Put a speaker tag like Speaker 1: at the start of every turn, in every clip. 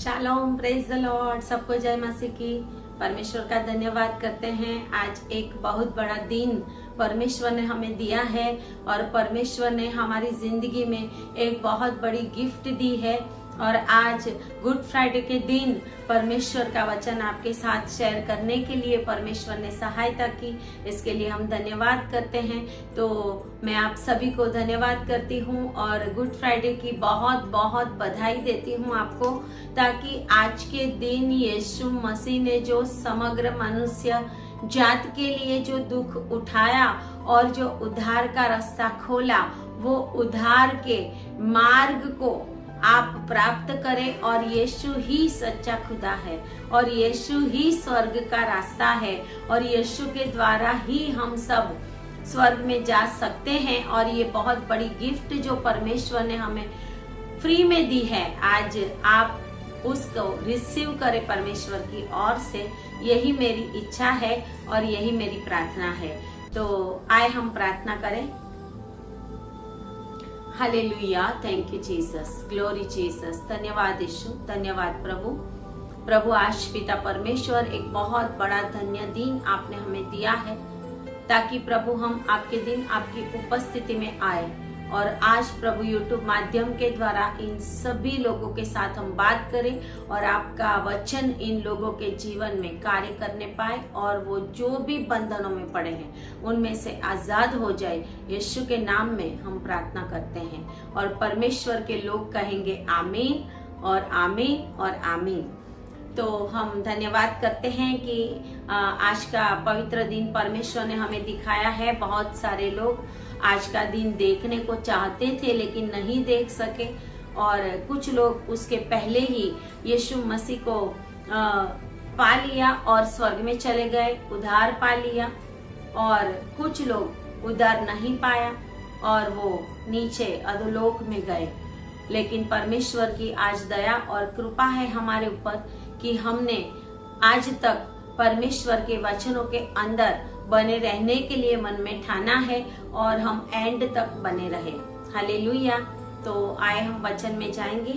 Speaker 1: Shalom, praise the Lord. सबको जय मसीह की। परमेश्वर का धन्यवाद करते हैं। आज एक बहुत बड़ा दिन परमेश्वर ने हमें दिया है और परमेश्वर ने हमारी जिंदगी में एक बहुत बड़ी गिफ्ट दी है। और आज गुड फ्राइडे के दिन परमेश्वर का वचन आपके साथ शेयर करने के लिए परमेश्वर ने सहायता की। इसके लिए हम धन्यवाद करते हैं। तो मैं आप सभी को धन्यवाद करती हूँ और गुड फ्राइडे की बहुत बहुत बधाई देती हूँ आपको, ताकि आज के दिन यीशु मसीह ने जो समग्र मनुष्य जात के लिए जो दुख उठाया और जो उद्धार का रास्ता खोला, वो उद्धार के मार्ग को आप प्राप्त करें। और यीशु ही सच्चा खुदा है और यीशु ही स्वर्ग का रास्ता है और यीशु के द्वारा ही हम सब स्वर्ग में जा सकते हैं। और ये बहुत बड़ी गिफ्ट जो परमेश्वर ने हमें फ्री में दी है, आज आप उसको रिसीव करें परमेश्वर की ओर से। यही मेरी इच्छा है और यही मेरी प्रार्थना है। तो आए हम प्रार्थना करें। Hallelujah, thank you Jesus, glory Jesus. धन्यवाद यीशु, धन्यवाद प्रभु। प्रभु आज पिता परमेश्वर एक बहुत बड़ा धन्य दिन आपने हमें दिया है, ताकि प्रभु हम आपके दिन आपकी उपस्थिति में आए। और आज प्रभु यूट्यूब माध्यम के द्वारा इन सभी लोगों के साथ हम बात करें और आपका वचन इन लोगों के जीवन में कार्य करने पाए और वो जो भी बंधनों में पड़े हैं उनमें से आजाद हो जाए। यीशु के नाम में हम प्रार्थना करते हैं और परमेश्वर के लोग कहेंगे आमीन और आमीन और आमीन। तो हम धन्यवाद करते हैं कि आज का पवित्र दिन परमेश्वर ने हमें दिखाया है। बहुत सारे लोग आज का दिन देखने को चाहते थे लेकिन नहीं देख सके, और कुछ लोग उसके पहले ही यीशु मसीह को पा लिया और स्वर्ग में चले गए, उद्धार पा लिया। और कुछ लोग उद्धार नहीं पाया और वो नीचे अधोलोक में गए। लेकिन परमेश्वर की आज दया और कृपा है हमारे ऊपर कि हमने आज तक परमेश्वर के वचनों के अंदर बने रहने के लिए मन में ठाना है और हम एंड तक बने रहे। हालेलुया। तो आए हम वचन में जाएंगे।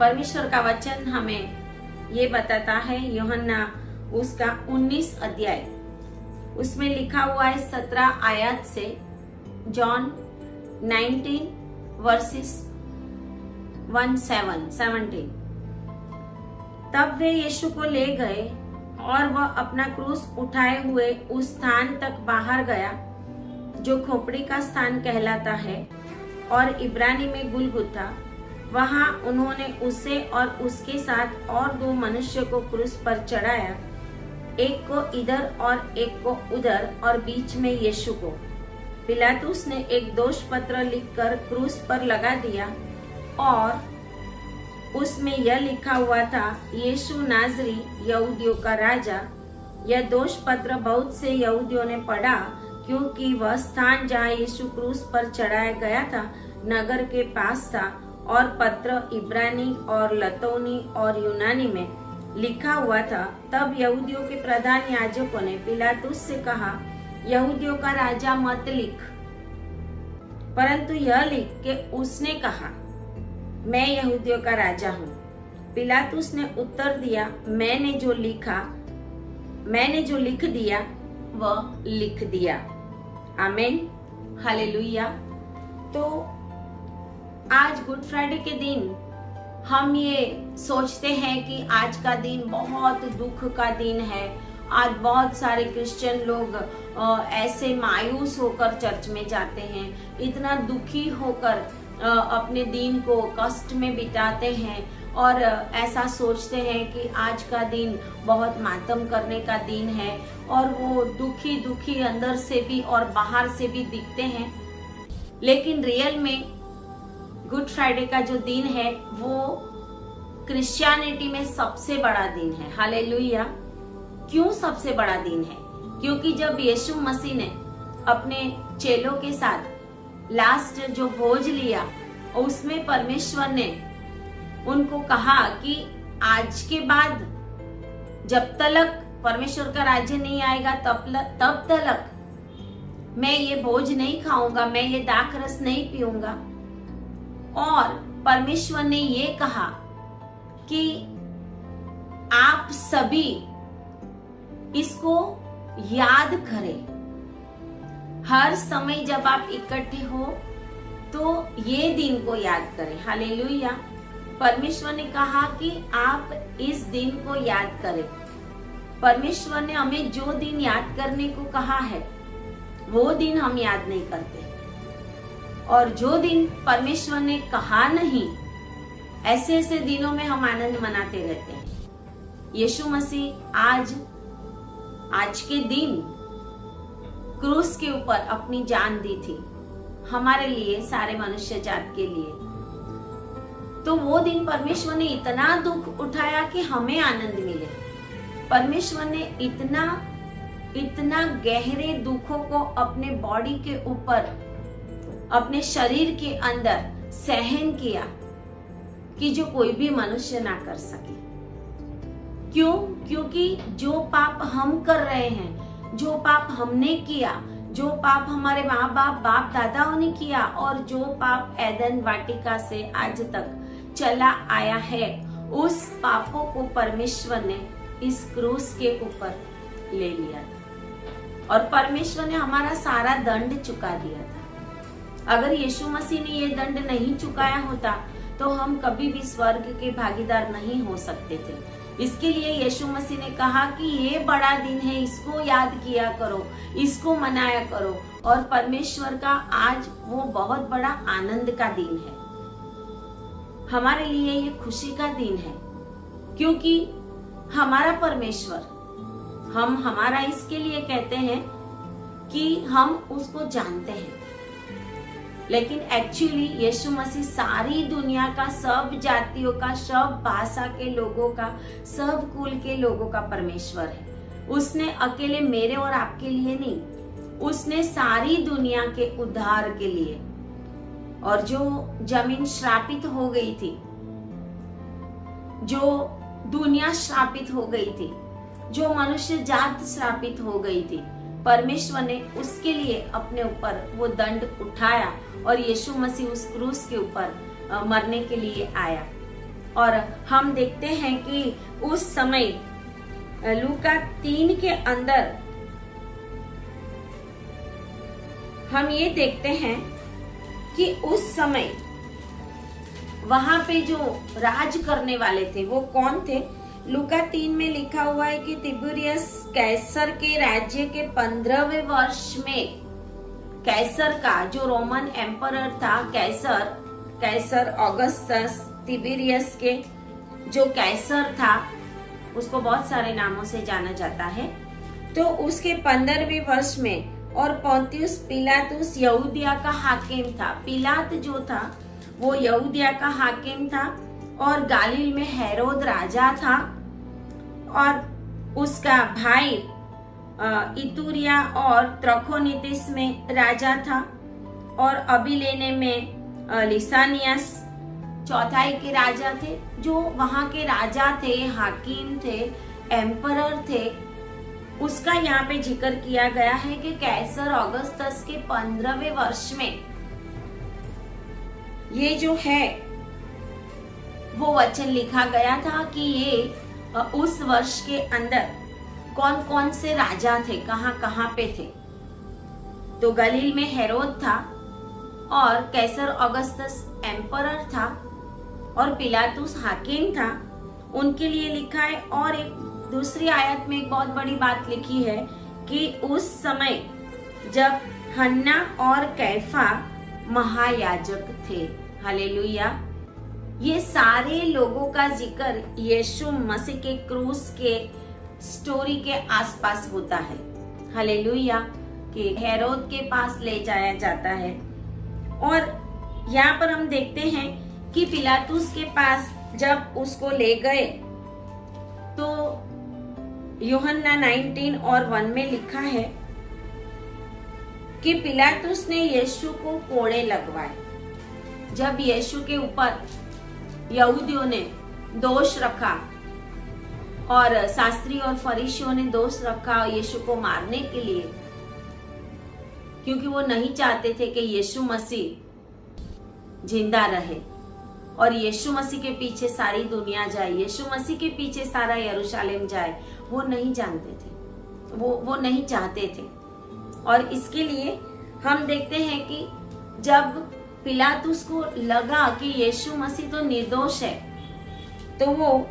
Speaker 1: परमेश्वर का वचन हमें ये बताता है, यूहन्ना उसका 19 अध्याय, उसमें लिखा हुआ है 17 आयत से, जॉन 19 वर्सेस 17। तब वे यीशु को ले गए और वह अपना क्रूस उठाए हुए उस स्थान तक बाहर गया जो खोपड़ी का स्थान कहलाता है और इब्रानी में गुलगुता। वहां उन्होंने उसे और उसके साथ और 2 मनुष्य को क्रूस पर चढ़ाया, एक को इधर और एक को उधर, और बीच में यीशु को। पिलातुस ने एक दोष पत्र लिखकर क्रूस पर लगा दिया और उसमें यह लिखा हुआ था, यीशु नाजरी, यहूदियों का राजा। यह दोष पत्र बहुत से यहूदियों ने पढ़ा, क्योंकि वह स्थान जहाँ यीशु क्रूस पर चढ़ाया गया था नगर के पास था और पत्र इब्रानी और लतौनी और यूनानी में लिखा हुआ था। तब यहूदियों के प्रधान याजकों ने पिलातुस से कहा, यहूदियों का राजा मत लिख, परंतु यह लिख कि उसने कहा, मैं यहूदियों का राजा हूँ। पिलातुस ने उत्तर दिया, मैंने जो लिख दिया वह लिख दिया। आमीन, हालेलुया। तो आज गुड फ्राइडे के दिन हम ये सोचते हैं कि आज का दिन बहुत दुख का दिन है। आज बहुत सारे क्रिश्चियन लोग ऐसे मायूस होकर चर्च में जाते हैं, इतना दुखी होकर अपने दिन को कष्ट में बिताते हैं और ऐसा सोचते हैं कि आज का दिन बहुत मातम करने का दिन है, और वो दुखी दुखी अंदर से भी और बाहर से भी दिखते हैं। लेकिन रियल में गुड फ्राइडे का जो दिन है वो क्रिश्चियनिटी में सबसे बड़ा दिन है। हालेलुया। क्यों सबसे बड़ा दिन है? क्योंकि जब यीशु मसीह ने अपने चेलों के साथ लास्ट जो भोज लिया, उसमें परमेश्वर ने उनको कहा कि आज के बाद जब तक परमेश्वर का राज्य नहीं आएगा तब तक मैं ये भोज नहीं खाऊंगा, मैं ये दाख रस नहीं पीऊंगा। और परमेश्वर ने ये कहा कि आप सभी इसको याद करें। हर समय जब आप इकट्ठे हो तो ये दिन को याद करें। हालेलुया। परमेश्वर ने कहा कि आप इस दिन को याद करें। परमेश्वर ने हमें जो दिन याद करने को कहा है वो दिन हम याद नहीं करते, और जो दिन परमेश्वर ने कहा नहीं, ऐसे ऐसे दिनों में हम आनंद मनाते रहते हैं। यीशु मसीह आज के दिन क्रूस के ऊपर अपनी जान दी थी हमारे लिए, सारे मनुष्य जात के लिए। तो वो दिन परमेश्वर ने इतना दुख उठाया कि हमें आनंद मिले। परमेश्वर ने इतना गहरे दुखों को अपने बॉडी के ऊपर, अपने शरीर के अंदर सहन किया कि जो कोई भी मनुष्य ना कर सके। क्यों? क्योंकि जो पाप हम कर रहे हैं, जो पाप हमने किया, जो पाप हमारे माँ बाप दादाओं ने किया, और जो पाप एदन वाटिका से आज तक चला आया है, उस पापों को परमेश्वर ने इस क्रूस के ऊपर ले लिया था, और परमेश्वर ने हमारा सारा दंड चुका दिया था। अगर यीशु मसीह ने ये दंड नहीं चुकाया होता तो हम कभी भी स्वर्ग के भागीदार नहीं हो सकते थे। इसके लिए यीशु मसीह ने कहा कि ये बड़ा दिन है, इसको याद किया करो, इसको मनाया करो। और परमेश्वर का आज वो बहुत बड़ा आनंद का दिन है, हमारे लिए ये खुशी का दिन है, क्योंकि हमारा परमेश्वर, हम हमारा इसके लिए कहते हैं कि हम उसको जानते हैं, लेकिन एक्चुअली यीशु मसीह सारी दुनिया का, सब जातियों का, सब भाषा के लोगों का, सब कुल के लोगों का परमेश्वर है। उसने अकेले मेरे और आपके लिए नहीं, उसने सारी दुनिया के उद्धार के लिए। और जो जमीन श्रापित हो गई थी, जो दुनिया श्रापित हो गई थी, जो मनुष्य जात श्रापित हो गई थी, परमेश्वर ने उसके लिए अपने ऊपर वो दंड उठाया, और यीशु मसीह उस क्रूस के ऊपर मरने के लिए आया। और हम देखते हैं कि उस समय लूका 3 के अंदर हम ये देखते हैं कि उस समय वहां पे जो राज करने वाले थे वो कौन थे। लूका 3 में लिखा हुआ है कि तिबिरियस कैसर के राज्य के 15वें वर्ष में, कैसर का जो रोमन एम्परर था, कैसर ऑगस्टस तिबिरियस के जो कैसर था, उसको बहुत सारे नामों से जाना जाता है, तो उसके 15वें वर्ष में, और पोंतियुस पिलातुस यहूदिया का हाकिम था। पिलात जो था वो यहूदिया का हाकिम था, और गालिल में हेरोद राजा था, और उसका भाई इतुरिया और त्रखोनितिस में राजा था, और अबिलेने में लिसानियस चौथाई के राजा थे। जो वहां के राजा थे, हाकिम थे, एम्परर थे, उसका यहाँ पे जिक्र किया गया है कि कैसर ऑगस्टस के 15वें वर्ष में ये जो है वो वचन लिखा गया था कि ये उस वर्ष के अंदर कौन कौन से राजा थे, कहाँ पे थे। तो गलील में हेरोद था, और कैसर ऑगस्टस एम्परर था, और पिलातुस हाकिम था। उनके लिए लिखा है। और एक दूसरी आयत में एक बहुत बड़ी बात लिखी है कि उस समय जब हन्ना और कैफा महायाजक थे। हालेलुया। ये सारे लोगों का जिक्र यीशु मसीह के क्रूस के स्टोरी के आसपास होता है। हालेलुया। कि हेरोद के पास ले जाया जाता है, और यहाँ पर हम देखते हैं कि पिलातुस के पास जब उसको ले गए तो यूहन्ना 19 और 1 में लिखा है कि पिलातुस ने यीशु को कोड़े लगवाए। जब यीशु के ऊपर यहूदियों ने दोष रखा, और शास्त्री और फरीसियों ने दोष रखा यीशु को मारने के लिए, क्योंकि वो नहीं चाहते थे कि यीशु मसीह जिंदा रहे। और यीशु मसीह के पीछे सारी दुनिया जाए, यीशु मसीह के पीछे सारा यरूशलेम जाए, वो नहीं जानते थे, वो नहीं चाहते थे। और इसके लिए हम देखते हैं कि जब पिलातुस को लगा कि यीशु मसीह तो निर्दोष है, तो वो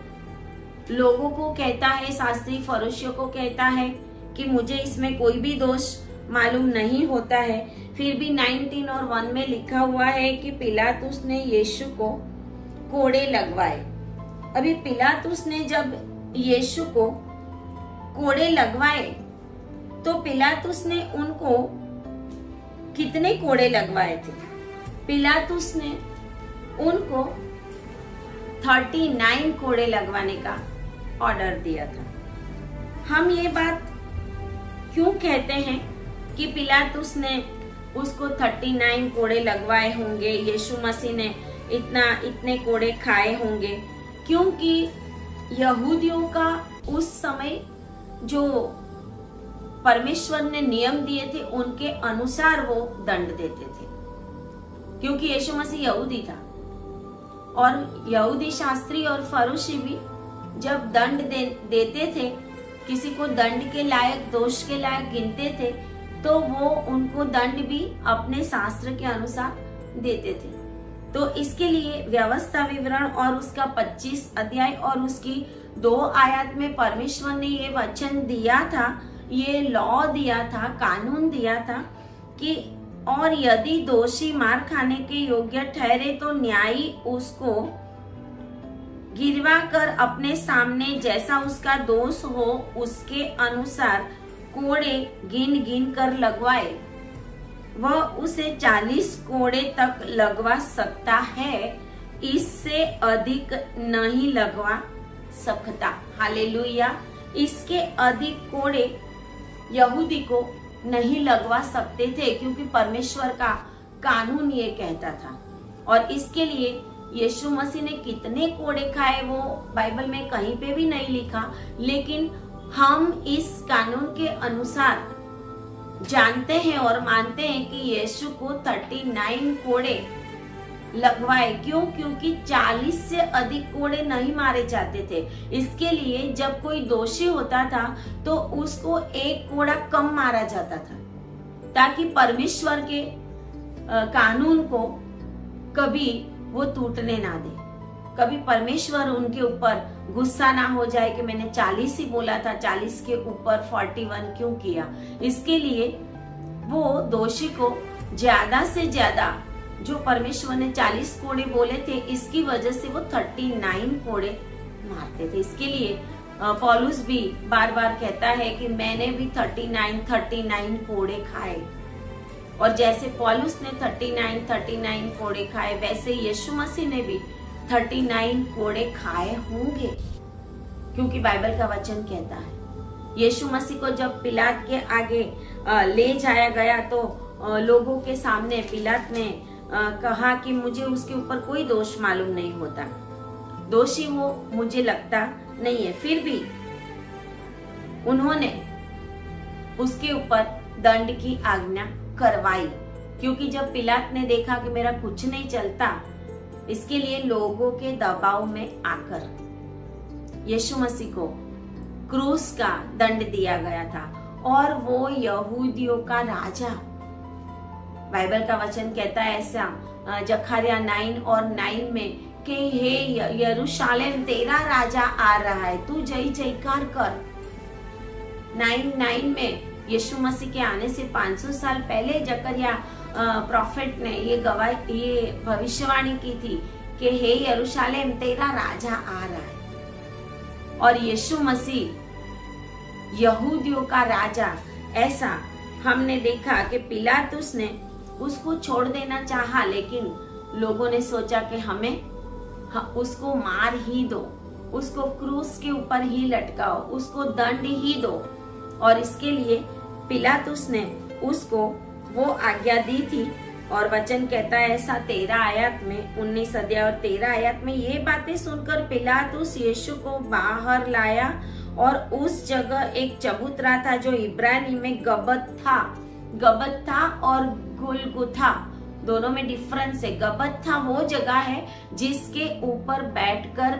Speaker 1: लोगों को कहता है, शास्त्री फरीसियों को कहता है कि मुझे इसमें कोई भी दोष मालूम नहीं होता है। फिर भी 19 और 1 में लिखा हुआ है कि पिलातुस ने यीशु को कोड़े लगवाए। अभी पिलातुस ने जब यीशु को कोड़े लगवाए तो पिलातुस ने उनको कितने कोड़े लगवाए थे? पिलातुस ने उनको 39 कोड़े लगवाने का ऑर्डर दिया था। हम ये बात क्यों कहते हैं कि पिलातुस ने उसको 39 कोड़े लगवाए होंगे, यीशु मसीह ने इतने कोड़े खाए होंगे? क्योंकि यहूदियों का उस समय जो परमेश्वर ने नियम दिए थे उनके अनुसार वो दंड देते थे, क्योंकि यीशु मसीह यहूदी था और यहूदी शास्त्री और फरीसी भी जब दंड देते थे, किसी को दंड के लायक, दोष के लायक गिनते थे, तो वो उनको दंड भी अपने शास्त्र के अनुसार देते थे। तो इसके लिए व्यवस्था विवरण और उसका 25 अध्याय और उसकी 2 आयत में परमेश्वर ने ये वचन दिया था, ये लॉ दिया था, कानून दिया था कि और यदि दोषी मार खाने के योग्य ठहरे तो न्यायी उसको गिरवा कर अपने सामने जैसा उसका दोष हो उसके अनुसार कोड़े गिन गिन कर लगवाए। वह उसे 40 कोड़े तक लगवा सकता है, इससे अधिक नहीं लगवा सकता। हालेलुया। इसके अधिक कोड़े यहूदी को नहीं लगवा सकते थे, क्योंकि परमेश्वर का कानून ये कहता था। और इसके लिए यीशु मसीह ने कितने कोड़े खाए वो बाइबल में कहीं पे भी नहीं लिखा, लेकिन हम इस कानून के अनुसार जानते हैं और मानते हैं कि यीशु को 39 कोड़े लगवाए। क्यों? क्योंकि 40 से अधिक कोड़े नहीं मारे जाते थे। इसके लिए जब कोई दोषी होता था तो उसको एक कोड़ा कम मारा जाता था, ताकि परमेश्वर के कानून को कभी वो टूटने ना दे, कभी परमेश्वर उनके ऊपर गुस्सा ना हो जाए कि मैंने 40 ही बोला था, 40 के ऊपर 41 क्यों किया। इसके लिए वो दोषी को ज्यादा से ज्यादा, जो परमेश्वर ने 40 कोड़े बोले थे, इसकी वजह से वो 39 कोड़े मारते थे। इसके लिए पौलुस भी बार बार कहता है कि मैंने भी 39 कोड़े खाए। और जैसे पौलुस ने 39 कोड़े खाए, वैसे यीशु मसीह ने भी 39 कोड़े खाए होंगे, क्योंकि बाइबल का वचन कहता है। यीशु मसीह को जब पिलात के आगे ले जाया गया तो लोगों के सामने पिलात ने कहा कि मुझे उसके ऊपर कोई दोष मालूम नहीं होता, दोषी वो मुझे लगता नहीं है। फिर भी उन्होंने उसके ऊपर दंड की आज्ञा करवाई, क्योंकि जब पिलात ने देखा कि मेरा कुछ नहीं चलता, इसके लिए लोगों के दबाव में आकर यीशु मसीह को क्रूस का दंड दिया गया था। और वो यहूदियों का राजा, बाइबल का वचन कहता है ऐसा जकरिया 9 और 9 में कि हे यरूशलेम तेरा राजा आ रहा है, तू जय जयकार कर। 9:9 में यीशु मसीह के आने से 500 साल पहले जकरिया प्रॉफिट ने ये भविष्यवाणी की थी कि हे यरूशलेम तेरा राजा आ रहा है। और यीशु मसीह यहूदियों का राजा, ऐसा हमने देखा कि पिलातुस ने उसको छोड़ देना चाहा, लेकिन लोगों ने सोचा कि हमें उसको मार ही दो, उसको क्रूस के ऊपर ही लटकाओ, उसको दंड ही दो। और इसके लिए पिलातुस ने उसको वो आज्ञा दी थी। और वचन कहता है ऐसा 13 आयत में, 19 अध्याय और 13 आयत में, ये बातें सुनकर पिलातुस यीशु को बाहर लाया और उस जगह एक चबूतरा था जो इब्रानी में गबत था और गुलगुथा दोनों में डिफरेंस है। गबत्था वो जगह है जिसके ऊपर बैठकर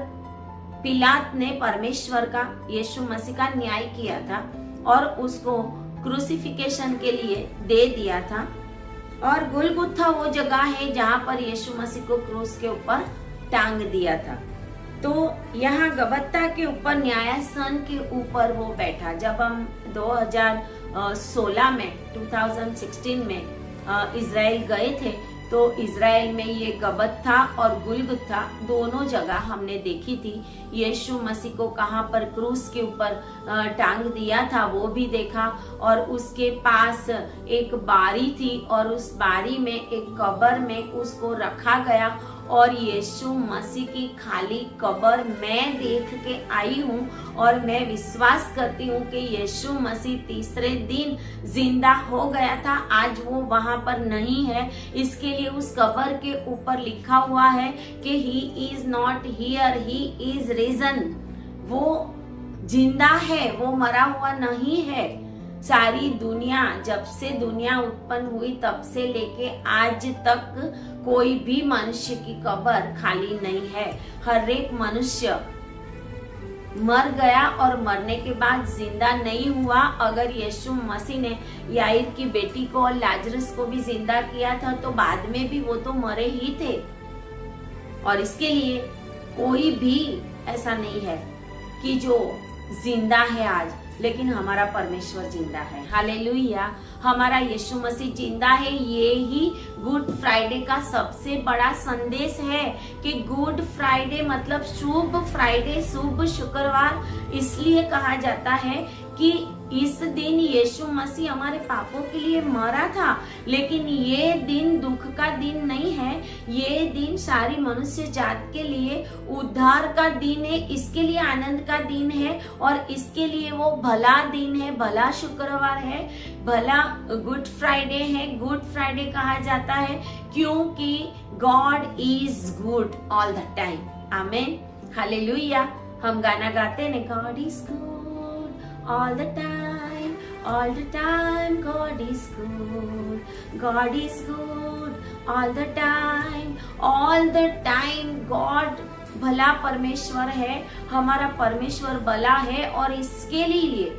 Speaker 1: पिलात ने परमेश्वर का, यीशु मसीह का न्याय किया था और उसको क्रूसिफिकेशन के लिए दे दिया था। और गुलगुथा वो जगह है जहां पर यीशु मसीह को क्रूस के ऊपर टांग दिया था। तो यहाँ गबत्ता के ऊपर न्यायासन के ऊपर वो बैठा। जब हम 2016 में 2016 में इजराइल गए थे तो इजराइल में ये गबत्ता और गुलगुथा दोनों जगह हमने देखी थी। यीशु मसीह को कहाँ पर क्रूस के ऊपर टांग दिया था वो भी देखा, और उसके पास एक बारी थी और उस बारी में एक कब्र में उसको रखा गया। और यीशु मसीह की खाली कब्र मैं देख के आई हूँ और मैं विश्वास करती हूँ कि यीशु मसीह तीसरे दिन जिंदा हो गया था। आज वो वहां पर नहीं है, इसके लिए उस कब्र के ऊपर लिखा हुआ है कि he is not here, he is risen. वो जिंदा है, वो मरा हुआ नहीं है। सारी दुनिया, जब से दुनिया उत्पन्न हुई तब से लेके आज तक कोई भी मनुष्य की कब्र खाली नहीं है। हर एक मनुष्य मर गया और मरने के बाद जिंदा नहीं हुआ। अगर यीशु मसीह ने याईर की बेटी को और लाजरस को भी जिंदा किया था तो बाद में भी वो तो मरे ही थे। और इसके लिए कोई भी ऐसा नहीं है कि जो जिंदा है आज, लेकिन हमारा परमेश्वर जिंदा है। हालेलुया, हमारा यीशु मसीह जिंदा है। ये ही गुड फ्राइडे का सबसे बड़ा संदेश है कि गुड फ्राइडे मतलब शुभ फ्राइडे, शुभ शुक्रवार इसलिए कहा जाता है कि इस दिन यीशु मसीह हमारे पापों के लिए मरा था। लेकिन ये दिन दुख का दिन नहीं है, ये दिन सारी मनुष्य जात के लिए उद्धार का दिन है, इसके लिए आनंद का दिन है और इसके लिए वो भला दिन है, भला शुक्रवार है, भला गुड फ्राइडे है। गुड फ्राइडे कहा जाता है क्योंकि God is good all the time. Amen, hallelujah. हम गाना गाते हैं, God is good all the time, all the time, God is good, God is good, all the time, God भला परमेश्वर है, हमारा परमेश्वर भला है। और इसके लिए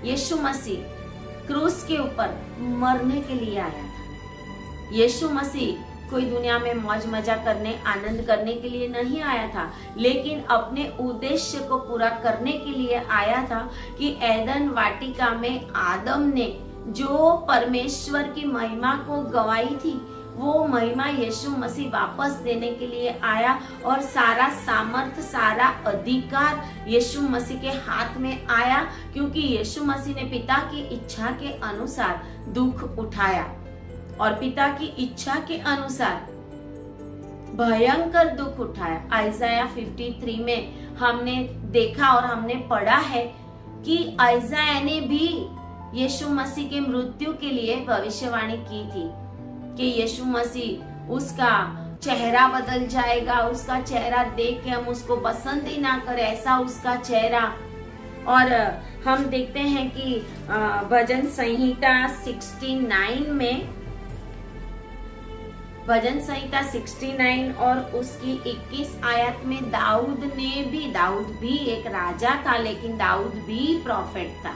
Speaker 1: यीशु मसीह क्रूस के ऊपर मरने के लिए आया था। यीशु मसीह कोई दुनिया में मौज मजा करने, आनंद करने के लिए नहीं आया था, लेकिन अपने उद्देश्य को पूरा करने के लिए आया था कि एदन वाटिका में आदम ने जो परमेश्वर की महिमा को गवाई थी वो महिमा यीशु मसीह वापस देने के लिए आया। और सारा सामर्थ, सारा अधिकार यीशु मसीह के हाथ में आया, क्योंकि यीशु मसीह ने पिता की इच्छा के अनुसार दुख उठाया और पिता की इच्छा के अनुसार भयंकर दुख उठाया। आइजाया 53 में हमने देखा और हमने पढ़ा है कि आइजाया ने भी यीशु मसीह के मृत्यु के लिए भविष्यवाणी की थी कि यीशु मसीह, उसका चेहरा बदल जाएगा, उसका चेहरा देख के हम उसको पसंद ही ना करें, ऐसा उसका चेहरा। और हम देखते हैं कि भजन संहिता 69 में, भजन संहिता 69 और उसकी 21 आयत में दाऊद भी एक राजा था, लेकिन दाऊद भी प्रॉफिट था।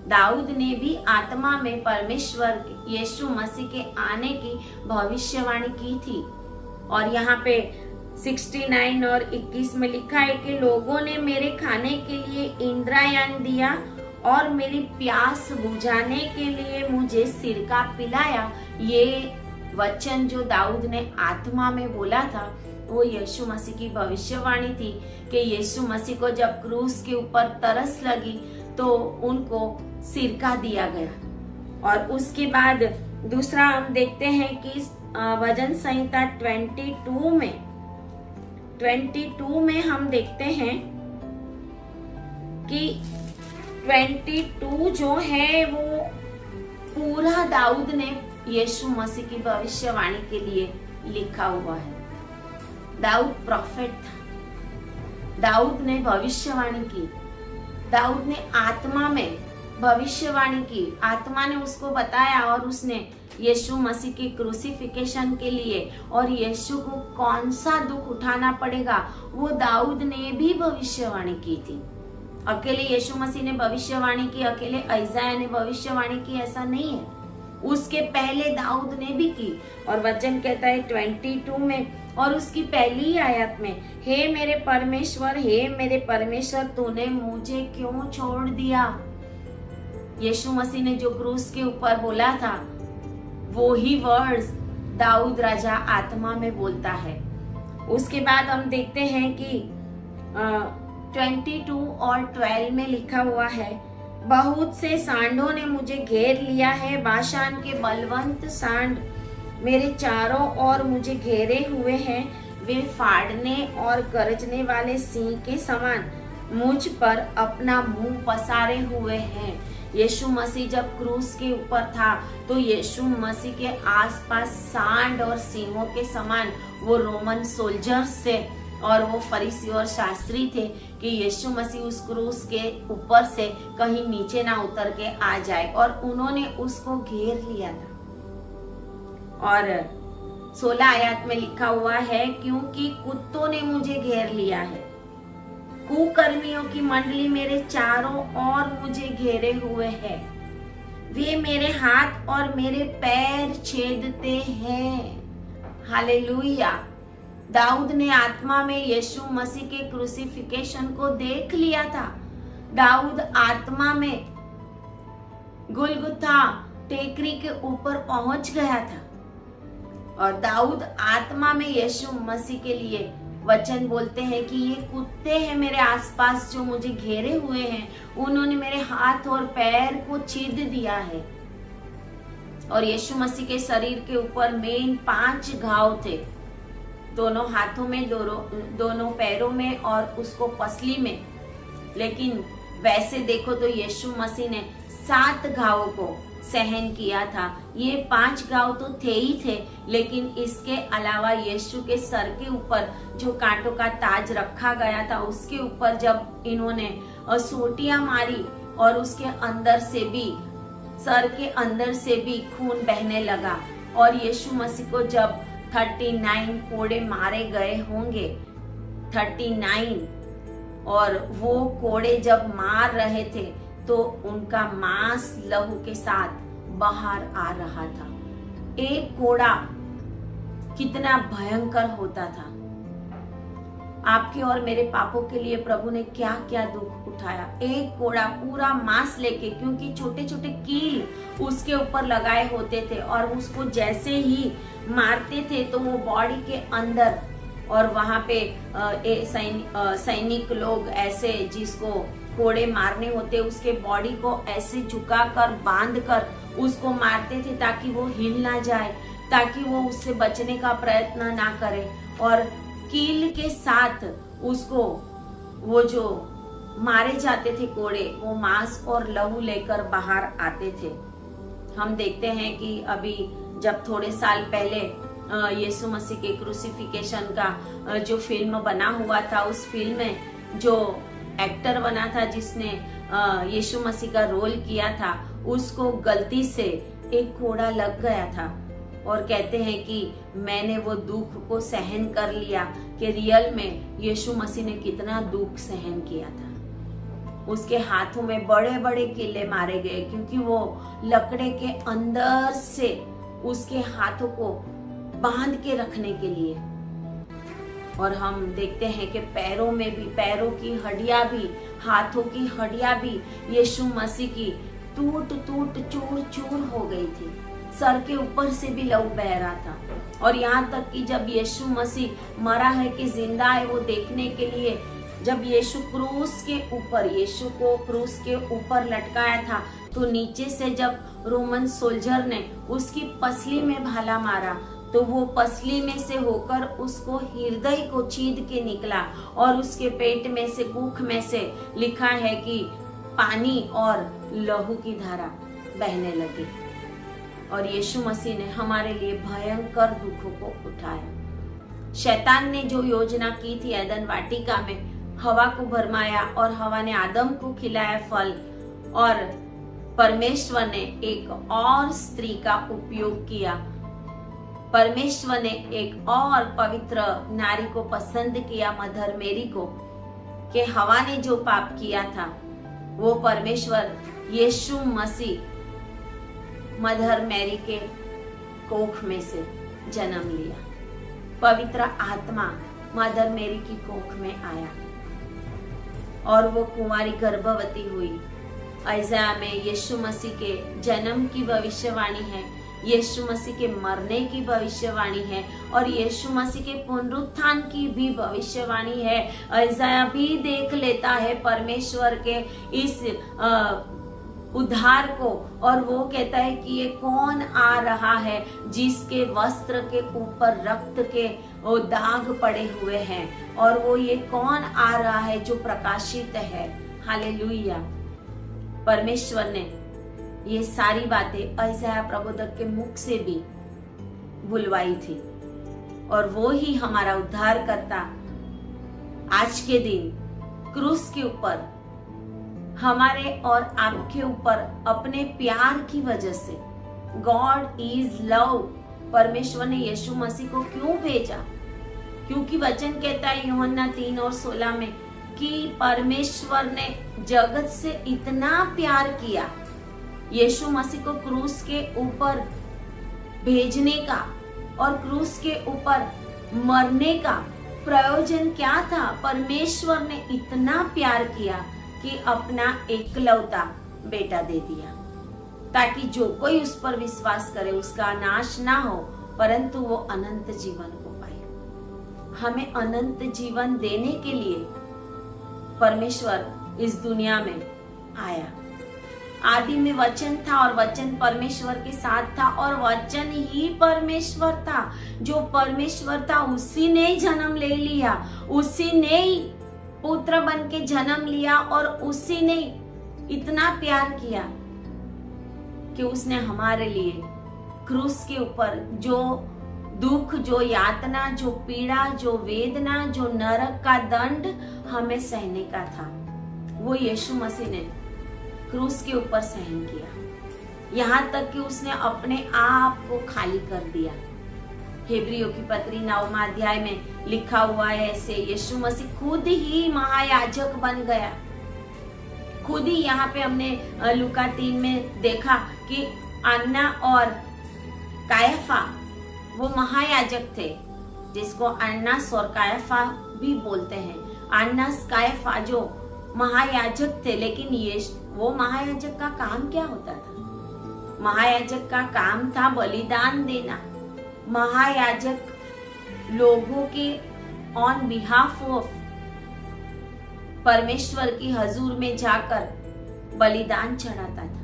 Speaker 1: दाऊद ने भी आत्मा में परमेश्वर यीशु मसीह के आने की भविष्यवाणी की थी। और यहाँ पे 69 और 21 में लिखा है कि लोगों ने मेरे खाने के लिए इंद्रायण दिया और मेरी प्यास बुझाने के लिए मुझे सिरका पिलाया। ये वचन जो दाऊद ने आत्मा में बोला था वो यीशु मसीह की भविष्यवाणी थी कि यीशु मसीह को जब क्रूस के ऊपर तरस लगी तो उनको सिरका दिया गया। और उसके बाद दूसरा हम देखते हैं कि भजन संहिता 22 में हम देखते हैं कि 22 जो है वो पूरा दाऊद ने यीशु मसीह की भविष्यवाणी के लिए लिखा हुआ है। दाऊद प्रॉफिट था, दाऊद ने भविष्यवाणी की, दाऊद ने आत्मा में भविष्यवाणी की, आत्मा ने उसको बताया और उसने यीशु मसीह के क्रूसिफिकेशन के लिए और यीशु को कौन सा दुख उठाना पड़ेगा, वो दाऊद ने भी भविष्यवाणी की थी। अकेले यीशु मसीह ने भविष्यवाणी की, अकेले यशायाह ने भविष्यवाणी की, ऐसा नहीं है। उसके पहले दाऊद ने भी की। और वचन कहता है 22 में और उसकी पहली आयत में, हे मेरे परमेश्वर, तूने मुझे क्यों छोड़ दिया। यीशु मसीह ने जो क्रूस के ऊपर बोला था, वो ही वर्ड्स दाऊद राजा आत्मा में बोलता है। उसके बाद हम देखते हैं कि 22 और 12 में लिखा हुआ है, बहुत से सांडों ने मुझे घेर लिया है, बाशान के बलवंत सांड मेरे चारों ओर मुझे घेरे हुए हैं, वे फाड़ने और गरजने वाले सिंह के समान मुझ पर अपना मुंह पसारे हुए हैं। यीशु मसीह जब क्रूस के ऊपर था तो यीशु मसीह के आसपास सांड और सिंहों के समान वो रोमन सोल्जर्स थे और वो फरीसी और शास्त्री थे कि यीशु मसीह उस क्रूस के ऊपर से कहीं नीचे ना उतर के आ जाए, और उन्होंने उसको घेर लिया था। और 16 आयत में लिखा हुआ है, क्योंकि कुत्तों ने मुझे घेर लिया है, कुकर्मियों की मंडली मेरे चारों ओर मुझे घेरे हुए है, वे मेरे हाथ और मेरे पैर छेदते हैं। हालेलुया। दाऊद ने आत्मा में यीशु मसीह के क्रूसिफिकेशन को देख लिया था। दाऊद आत्मा में गुलगुथा टेकरी के ऊपर पहुंच गया था और दाऊद आत्मा में यीशु मसीह के लिए वचन बोलते हैं कि ये कुत्ते हैं मेरे आसपास जो मुझे घेरे हुए हैं, उन्होंने मेरे हाथ और पैर को छेद दिया है। और यीशु मसीह के शरीर के ऊपर मेन 5 घाव थे, दोनों हाथों में, दोनों पैरों में और उसको पसली में। लेकिन वैसे देखो तो यीशु मसीह ने 7 घावों को सहन किया था। ये 5 घाव तो थे ही थे, लेकिन इसके अलावा यीशु के सर के ऊपर जो कांटों का ताज रखा गया था, उसके ऊपर जब इन्होंने सोटियां मारी और उसके अंदर से भी, सर के अंदर से भी खून बहने लगा। और यीशु मसीह को जब 39 कोड़े मारे गए होंगे, 39, और वो कोड़े जब मार रहे थे तो उनका मांस लहू के साथ बाहर आ रहा था। एक कोड़ा कितना भयंकर होता था। आपके और मेरे पापों के लिए प्रभु ने क्या क्या दुख उठाया। एक कोड़ा पूरा मांस लेके, क्योंकि छोटे छोटे कील उसके ऊपर लगाए होते थे और उसको जैसे ही मारते थे तो वो बॉडी के अंदर, और वहां पे सैनिक लोग ऐसे जिसको कोड़े मारने होते, उसके बॉडी को ऐसे झुकाकर बांध कर उसको मारते थे ताकि वो हिल ना जाए, ताकि वो उससे बचने का प्रयत्न ना करे। और कील के साथ उसको, वो जो मारे जाते थे कोड़े, वो मांस और लहू लेकर बाहर आते थे। हम देखते हैं कि अभी जब थोड़े साल पहले यीशु मसीह के क्रूसिफिकेशन का जो फिल्म बना हुआ था, उस फिल्म में जो एक्टर बना था जिसने यीशु मसीह का रोल किया था, उसको गलती से एक कोड़ा लग गया था। और कहते हैं कि मैंने वो दुख को सहन कर लिया कि रियल में यीशु मसीह ने कितना दुख सहन किया था। उसके हाथों में बड़े बड़े कीले मारे गए क्योंकि वो लकड़े के अंदर से उसके हाथों को बांध के रखने के लिए। और हम देखते हैं कि पैरों में भी, पैरों की हड्डियां भी, हाथों की हड्डियां भी यीशु मसीह की टूट टूट चूर चूर हो गई थी। सर के ऊपर से भी लहू बह रहा था। और यहाँ तक कि जब यीशु मसीह मरा है कि जिंदा है, वो देखने के लिए जब यीशु को क्रूस के ऊपर लटकाया था, तो नीचे से जब रोमन सोल्जर ने उसकी पसली में भाला मारा तो वो पसली में से होकर उसको हृदय को चीद के निकला और उसके पेट में से, कुख में से लिखा है कि पानी और लहू की धारा बहने लगी। और यीशु मसीह ने हमारे लिए भयंकर दुखों को उठाया। शैतान ने जो योजना की थी एदन वाटिका में, हवा को भरमाया और हवा ने आदम को खिलाया फल, और परमेश्वर ने एक और स्त्री का उपयोग किया। परमेश्वर ने एक और पवित्र नारी को पसंद किया, मदर मेरी को, कि हवा ने जो पाप किया था वो परमेश्वर यीशु मसीह मदर मैरी के कोख में से जन्म लिया। पवित्र आत्मा मदर मैरी की कोख में आया और वो कुंवारी गर्भवती हुई। यशायाह में यीशु मसीह के जन्म की भविष्यवाणी है, यीशु मसीह के मरने की भविष्यवाणी है और यीशु मसीह के पुनरुत्थान की भी भविष्यवाणी है। यशायाह भी देख लेता है परमेश्वर के इस उद्धार को और वो कहता है कि ये कौन आ रहा है जिसके वस्त्र के ऊपर रक्त के वो दाग पड़े हुए हैं, और वो ये कौन आ रहा है जो प्रकाशित है। हालेलुया। परमेश्वर ने ये सारी बातें यशायाह प्रबोधक के मुख से भी बुलवाई थी और वो ही हमारा उद्धार करता आज के दिन क्रूस के ऊपर हमारे और आपके ऊपर अपने प्यार की वजह से, गॉड इज लव, परमेश्वर ने यीशु मसीह को क्यों भेजा? क्योंकि वचन कहता है यूहन्ना 3:16 में कि परमेश्वर ने जगत से इतना प्यार किया, यीशु मसीह को क्रूस के ऊपर भेजने का और क्रूस के ऊपर मरने का प्रयोजन क्या था? परमेश्वर ने इतना प्यार किया कि अपना एकलौता बेटा दे दिया, ताकि जो कोई उस पर विश्वास करे उसका नाश ना हो परंतु वो अनंत जीवन को पाए। हमें अनंत जीवन देने के लिए परमेश्वर इस दुनिया में आया। आदि में वचन था और वचन परमेश्वर के साथ था और वचन ही परमेश्वर था। जो परमेश्वर था उसी ने जन्म ले लिया, उसी ने ही पुत्र बन के जन्म लिया और उसी ने इतना प्यार किया कि उसने हमारे लिए क्रूस के ऊपर जो दुख, जो यातना, जो पीड़ा, जो वेदना, जो नरक का दंड हमें सहने का था, वो यीशु मसीह ने क्रूस के ऊपर सहन किया। यहाँ तक कि उसने अपने आप को खाली कर दिया। हिब्रियों की पत्री 9वां अध्याय में लिखा हुआ है ऐसे, यीशु मसीह खुद ही महायाजक बन गया। खुद ही यहाँ पे हमने लूका 3 में देखा कि अन्ना और कायफा वो महायाजक थे, जिसको अन्नास और कायफा भी बोलते हैं। अन्नास कायफा जो महायाजक थे, लेकिन ये वो महायाजक का काम क्या होता था? महायाजक का काम था बलिदान देना। महायाजक लोगों के ऑन बिहाफ ऑफ परमेश्वर की हजूर में जाकर बलिदान चढ़ाता था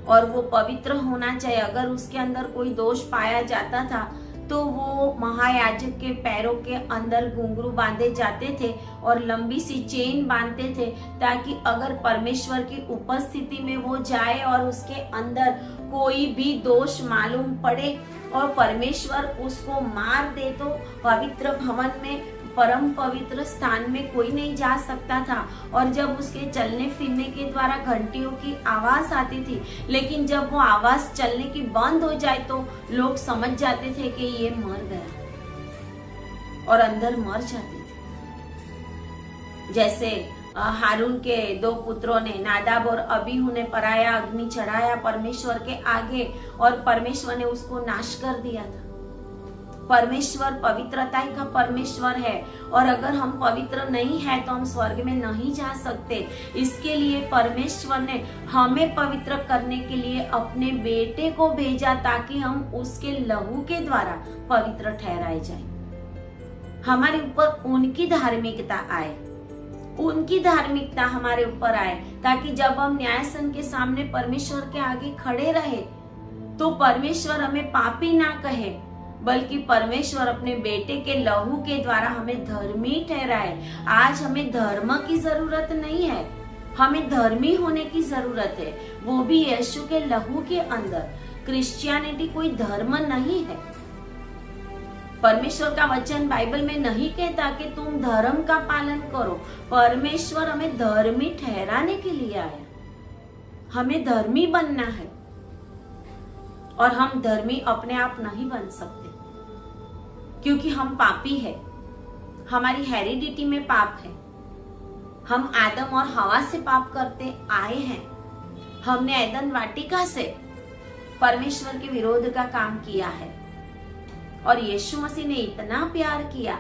Speaker 1: और वो पवित्र होना चाहिए। अगर उसके अंदर कोई दोष पाया जाता था तो वो महायाजक के पैरों के अंदर घुंघरू बांधे जाते थे और लंबी सी चेन बांधते थे, ताकि अगर परमेश्वर की उपस्थिति में वो जाए और उसके अंदर कोई भी दोष मालूम पड़े और परमेश्वर उसको मार दे तो पवित्र भवन में, परम पवित्र स्थान में कोई नहीं जा सकता था। और जब उसके चलने फिरने के द्वारा घंटियों की आवाज आती थी, लेकिन जब वो आवाज चलने की बंद हो जाए तो लोग समझ जाते थे कि ये मर गया और अंदर मर जाते थे। जैसे हारून के 2 पुत्रों ने, नादाब और अबीहू ने पराया अग्नि चढ़ाया परमेश्वर के आगे और परमेश्वर ने उसको नाश कर दिया था। परमेश्वर पवित्रता का परमेश्वर है और अगर हम पवित्र नहीं है तो हम स्वर्ग में नहीं जा सकते। इसके लिए परमेश्वर ने हमें पवित्र करने के लिए अपने बेटे को भेजा, ताकि हम उसके लहू के द्वारा पवित्र ठहराए जाए। हमारे ऊपर उनकी धार्मिकता आए, उनकी धार्मिकता हमारे ऊपर आए, ताकि जब हम न्यायासन के सामने परमेश्वर के आगे खड़े रहे तो परमेश्वर हमें पापी ना कहे, बल्कि परमेश्वर अपने बेटे के लहू के द्वारा हमें धर्मी ठहराए। आज हमें धर्म की जरूरत नहीं है, हमें धर्मी होने की जरूरत है, वो भी यीशु के लहू के अंदर। क्रिश्चियनिटी कोई धर्म नहीं है। परमेश्वर का वचन बाइबल में नहीं कहता कि तुम धर्म का पालन करो। परमेश्वर हमें धर्मी ठहराने के लिए आया। हमें धर्मी बनना है, और हम धर्मी अपने आप नहीं बन सकते क्योंकि हम पापी है। हमारी हेरिडिटी में पाप है। हम आदम और हवा से पाप करते आए हैं। हमने एदन वाटिका से परमेश्वर के विरोध का काम किया है, और यीशु मसीह ने इतना प्यार किया,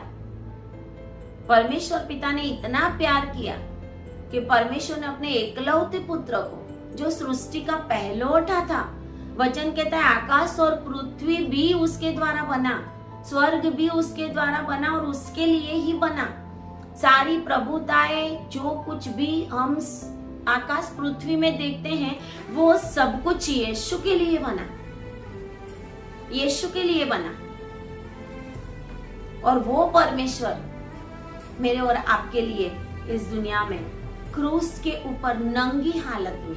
Speaker 1: परमेश्वर पिता ने इतना प्यार किया कि परमेश्वर ने अपने एकलौते पुत्र को, जो सृष्टि का पहलौठा था, वचन कहता है आकाश और पृथ्वी भी उसके द्वारा बना, स्वर्ग भी उसके द्वारा बना और उसके लिए ही बना। सारी प्रभुताएं, जो कुछ भी हम आकाश पृथ्वी में देखते हैं, वो सब कुछ यीशु के लिए बना, यीशु के लिए बना। और वो परमेश्वर मेरे और आपके लिए इस दुनिया में क्रूस के ऊपर नंगी हालत में,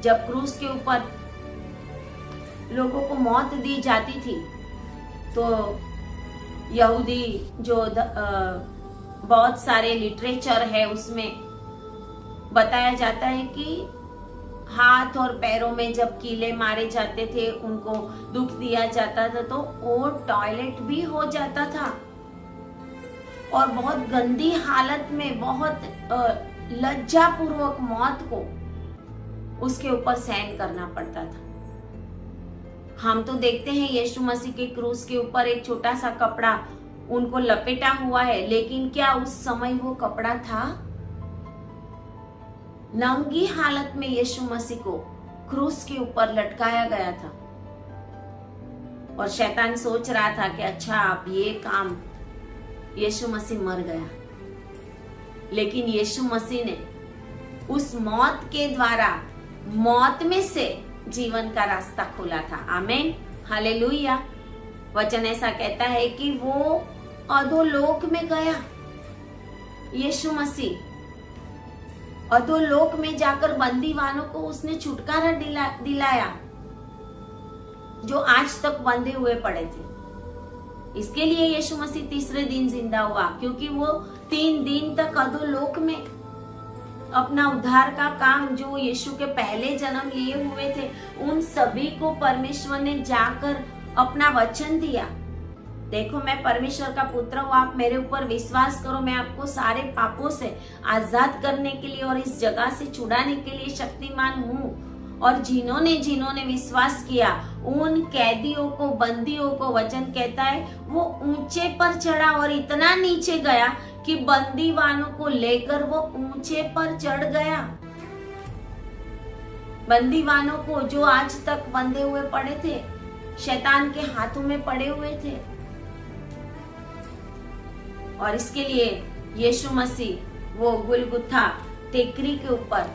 Speaker 1: जब क्रूस के ऊपर लोगों को मौत दी जाती थी, तो यहूदी जो बहुत सारे लिटरेचर है उसमें बताया जाता है कि हाथ और पैरों में जब कीले मारे जाते थे, उनको दुख दिया जाता था, तो वो टॉयलेट भी हो जाता था और बहुत गंदी हालत में, बहुत लज्जापूर्वक मौत को उसके ऊपर सहन करना पड़ता था। हम तो देखते हैं यीशु मसीह के क्रूस के ऊपर एक छोटा सा कपड़ा उनको लपेटा हुआ है, लेकिन क्या उस समय वो कपड़ा था? नंगी हालत में यीशु मसीह को क्रूस के ऊपर लटकाया गया था, और शैतान सोच रहा था कि अच्छा अब ये काम, यीशु मसीह मर गया। लेकिन यीशु मसीह ने उस मौत के द्वारा मौत में से जीवन का रास्ता खोला था। आमीन, हालेलुया। वचन ऐसा कहता है कि वो अधोलोक में गया, यीशु मसीह अधोलोक में जाकर बंदीवानों को उसने छुटकारा दिलाया, जो आज तक बंधे हुए पड़े थे। इसके लिए यीशु मसीह तीसरे दिन जिंदा हुआ, क्योंकि वो 3 दिन तक अधोलोक में अपना उद्धार का काम, जो यीशु के पहले जन्म लिए हुए थे, उन सभी को परमेश्वर ने जाकर अपना वचन दिया। देखो, मैं परमेश्वर का पुत्र हूँ, आप मेरे ऊपर विश्वास करो, मैं आपको सारे पापों से आजाद करने के लिए और इस जगह से छुड़ाने के लिए शक्तिमान हूँ। और जिन्होंने विश्वास किया, उन कैदियों को, बंदियों को, वचन कहता है वो ऊंचे पर चढ़ा और इतना नीचे गया कि बंदीवानों को लेकर वो ऊंचे पर चढ़ गया। बंदीवानों को, जो आज तक बंधे हुए पड़े थे, शैतान के हाथों में पड़े हुए थे। और इसके लिए यीशु मसीह वो गुलगुथा टेकरी के ऊपर,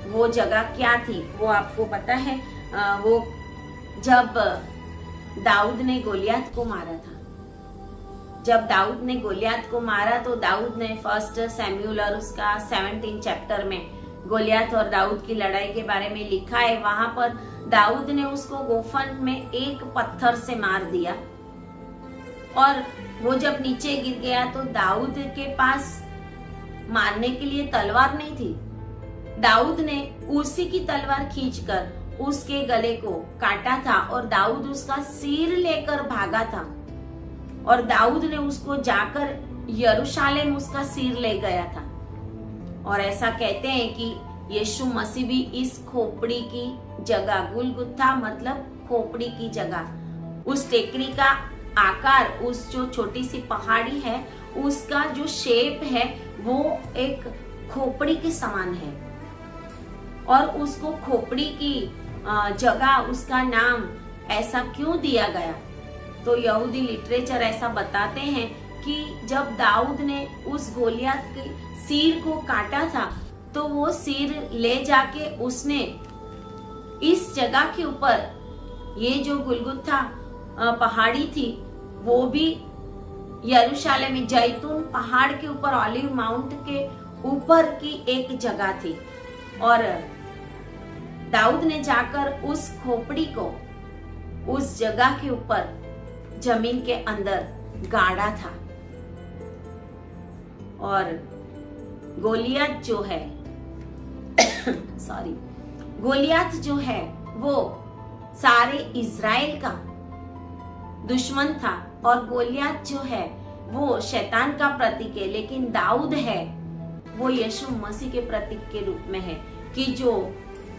Speaker 1: वो जगह क्या थी वो आपको पता है? वो जब दाऊद ने गोलियत को मारा था, जब दाऊद ने गोलियत को मारा, तो दाऊद ने 1 सैमुएल और उसका 17 चैप्टर में गोलियत और दाऊद की लड़ाई के बारे में लिखा है। वहां पर दाऊद ने उसको गोफन में एक पत्थर से मार दिया, और वो जब नीचे गिर गया तो दाऊद के पास मारने के लिए तलवार नहीं थी। दाऊद ने उसी की तलवार खींचकर उसके गले को काटा था, और दाऊद उसका सिर लेकर भागा था, और दाऊद ने उसको जाकर यरूशलेम उसका सिर ले गया था। और ऐसा कहते हैं कि यीशु मसीह भी इस खोपड़ी की जगह, गुलगुथा मतलब खोपड़ी की जगह, उस टेकरी का आकार, उस जो छोटी सी पहाड़ी है, उसका जो शेप है वो एक खोपड़ी के समान है। और उसको खोपड़ी की जगह, उसका नाम ऐसा क्यों दिया गया? तो यहूदी लिटरेचर ऐसा बताते हैं कि जब दाऊद ने उस गोलियत के सिर को काटा था, तो वो सिर ले जाके उसने इस जगह के ऊपर, ये जो गुलगुथा पहाड़ी थी, वो भी यरूशलेम में जैतून पहाड़ के ऊपर, ऑलिव माउंट के ऊपर की एक जगह थी। और दाऊद ने जाकर उस खोपड़ी को उस जगह के ऊपर जमीन के अंदर गाड़ा था। और गोलियत जो है सॉरी गोलियत जो है वो सारे इज़राइल का दुश्मन था और गोलियत जो है वो शैतान का प्रतीक है, लेकिन दाऊद है वो यीशु मसीह के प्रतीक के रूप में है कि जो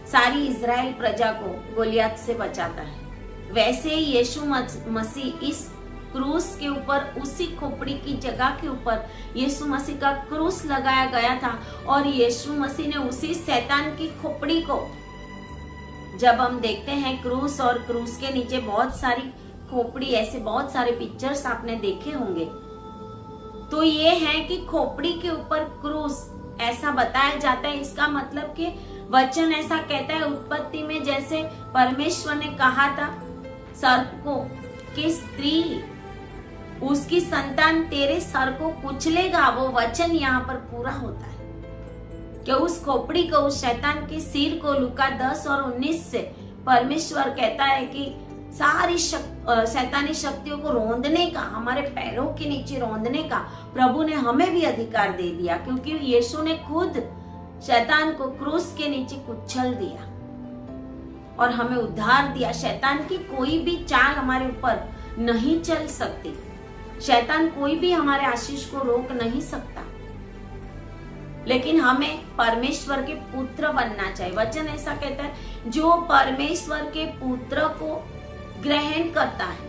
Speaker 1: सारी इज़राइल प्रजा को गोलियत से बचाता है। वैसे ही यीशु मसीह इस क्रूस के ऊपर, उसी खोपड़ी की जगह के ऊपर यीशु मसीह का क्रूस लगाया गया था और यीशु मसीह ने उसी शैतान की खोपड़ी को, जब हम देखते हैं क्रूस और क्रूस के नीचे बहुत सारी खोपड़ी, ऐसे बहुत सारे पिक्चर्स आपने देखे होंगे, तो ये है कि खोपड़ी के ऊपर क्रूस ऐसा बताया जाता है। इसका मतलब कि वचन ऐसा कहता है उत्पत्ति में, जैसे परमेश्वर ने कहा था सर्प को कि स्त्री, उसकी संतान तेरे सर को कुचलेगा, वो वचन यहाँ पर पूरा होता है कि उस खोपड़ी को, उस शैतान के सिर को लूका 10 और 19 से परमेश्वर कहता है कि सारी शैतानी शक्तियों को रोंदने का, हमारे पैरों के नीचे रोंदने का प्रभु ने हमें भी अधिकार दे दिया, क्योंकि यीशु ने खुद शैतान को क्रूस के नीचे कुचल दिया और हमें उद्धार दिया। शैतान की कोई भी चाल हमारे ऊपर नहीं चल सकती, शैतान कोई भी हमारे आशीष को रोक नहीं सकता, लेकिन हमें परमेश्वर के पुत्र बनना चाहिए। वचन ऐसा कहता है जो परमेश्वर के पुत्र को ग्रहण करता है,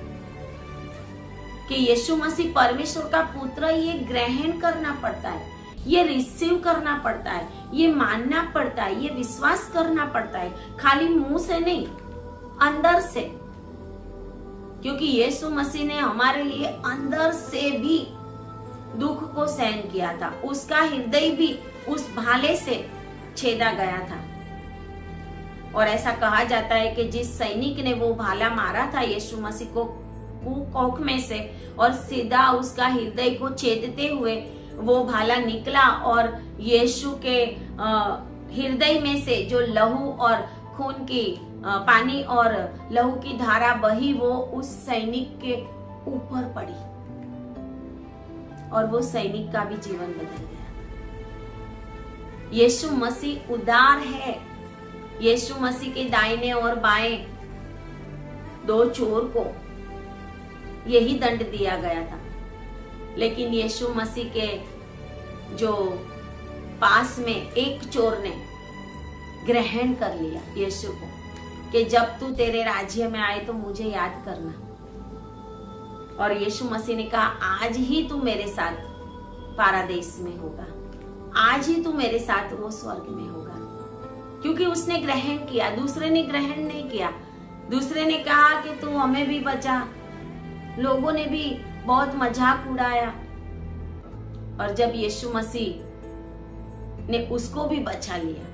Speaker 1: कि यीशु मसीह परमेश्वर का पुत्र, ये ग्रहण करना पड़ता है, ये रिसीव करना पड़ता है, ये मानना पड़ता है, ये विश्वास करना पड़ता है, खाली मुंह से नहीं, अंदर से, क्योंकि यीशु मसीह ने हमारे लिए अंदर से भी दुख को सहन किया था, उसका हृदय भी उस भाले से छेदा गया था। और ऐसा कहा जाता है कि जिस सैनिक ने वो भाला मारा था यीशु मसीह को कोख में से, और सीधा उसका हृदय को छेदते हुए वो भाला निकला और यीशु के हृदय में से जो लहू और खून की पानी और लहू की धारा बही, वो उस सैनिक के ऊपर पड़ी और वो सैनिक का भी जीवन बदल गया। यीशु मसीह उदार है। यीशु मसीह के दाहिने और बाएं दो चोर को यही दंड दिया गया था, लेकिन यीशु मसीह के जो पास में एक चोर ने ग्रहण कर लिया यीशु को कि जब तू तेरे राज्य में आए तो मुझे याद करना। और यीशु मसीह ने कहा आज ही तू मेरे साथ पारादीस में होगा, आज ही तू मेरे साथ वो स्वर्ग में होगा, क्योंकि उसने ग्रहण किया, दूसरे ने ग्रहण नहीं किया। दूसरे ने कहा कि तू हमें भी बचा, लोगों ने भी बहुत मजाक उड़ाया, और जब यीशु मसीह ने उसको भी बचा लिया,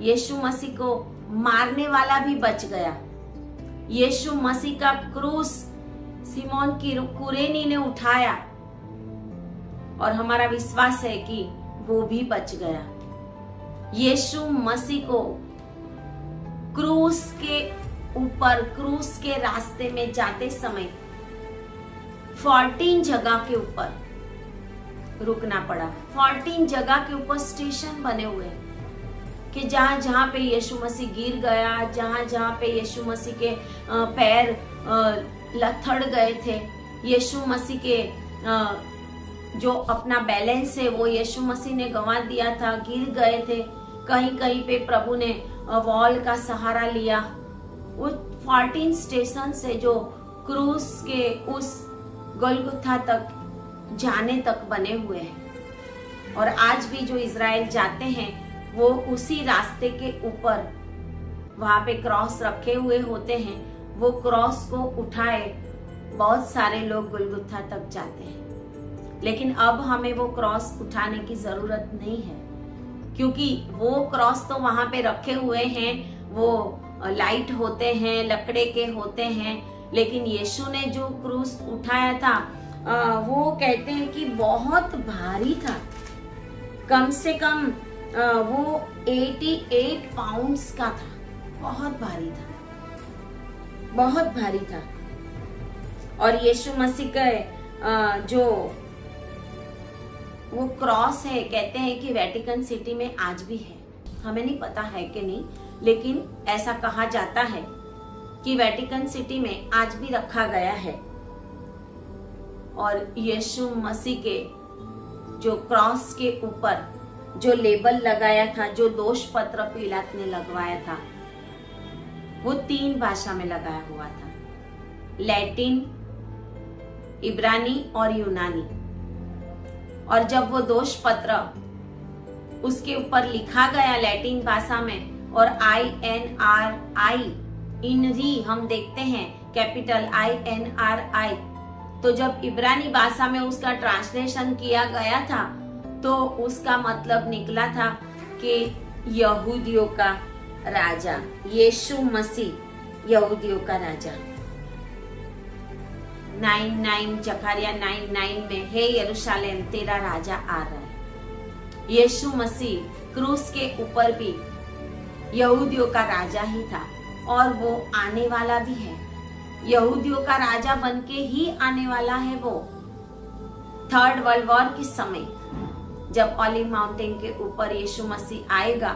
Speaker 1: यीशु मसीह को मारने वाला भी बच गया। यीशु मसीह का क्रूस सिमोन की कुरेनी ने उठाया और हमारा विश्वास है कि वो भी बच गया। यीशु मसीह को क्रूस के ऊपर, क्रूस के रास्ते में जाते समय 14 जगह के ऊपर रुकना पड़ा। 14 जगह के ऊपर स्टेशन बने हुए हैं कि जहां जहां पे यीशु मसीह गिर गया, जहां जहां पे यीशु मसीह के पैर लथड़ गए थे, यीशु मसीह के जो अपना बैलेंस है वो यीशु मसीह ने गंवा दिया था, गिर गए थे। कहीं कहीं पे प्रभु ने वॉल का सहारा लिया। उस 14 स्टेशन से जो क्रूस के उस गोलगुथा तक जाने तक बने हुए हैं, और आज भी जो इज़राइल जाते हैं वो उसी रास्ते के ऊपर वहां पे क्रॉस रखे हुए होते हैं। वो क्रॉस को उठाए बहुत सारे लोग गोलगुथा तक जाते हैं, लेकिन अब हमें वो क्रॉस उठाने की जरूरत नहीं है, क्योंकि वो क्रॉस तो वहां पे रखे हुए हैं, वो लाइट होते हैं, लकड़े के होते हैं, लेकिन यीशु ने जो क्रूस उठाया था वो कहते हैं कि बहुत भारी था। कम से कम वो 88 पाउंड्स का था, बहुत भारी था, बहुत भारी था। और यीशु मसीह का जो वो क्रॉस है, कहते हैं कि वेटिकन सिटी में आज भी है, हमें नहीं पता है कि नहीं, लेकिन ऐसा कहा जाता है कि वेटिकन सिटी में आज भी रखा गया है। और यीशु मसीह के जो क्रॉस के ऊपर जो लेबल लगाया था, जो दोष पत्र पिलात ने लगवाया था, वो 3 भाषा में लगाया हुआ था, लैटिन, इब्रानी और यूनानी। और जब वो दोष पत्र उसके ऊपर लिखा गया लैटिन भाषा में, और INRI इनरी हम देखते हैं, कैपिटल INRI, तो जब इब्रानी भाषा में उसका ट्रांसलेशन किया गया था तो उसका मतलब निकला था कि यहूदियों का राजा, यीशु मसीह यहूदियों का राजा। 9:9 जकारिया 9:9 में, हे यरूशलेम तेरा राजा आ रहा है। यीशु मसीह क्रूस के ऊपर भी यहूदियों का राजा ही था और वो आने वाला भी है, यहूदियों का राजा बनके ही आने वाला है। वो 3rd वर्ल्ड वॉर के समय जब ऑलिव माउंटेन के ऊपर यीशु मसीह आएगा,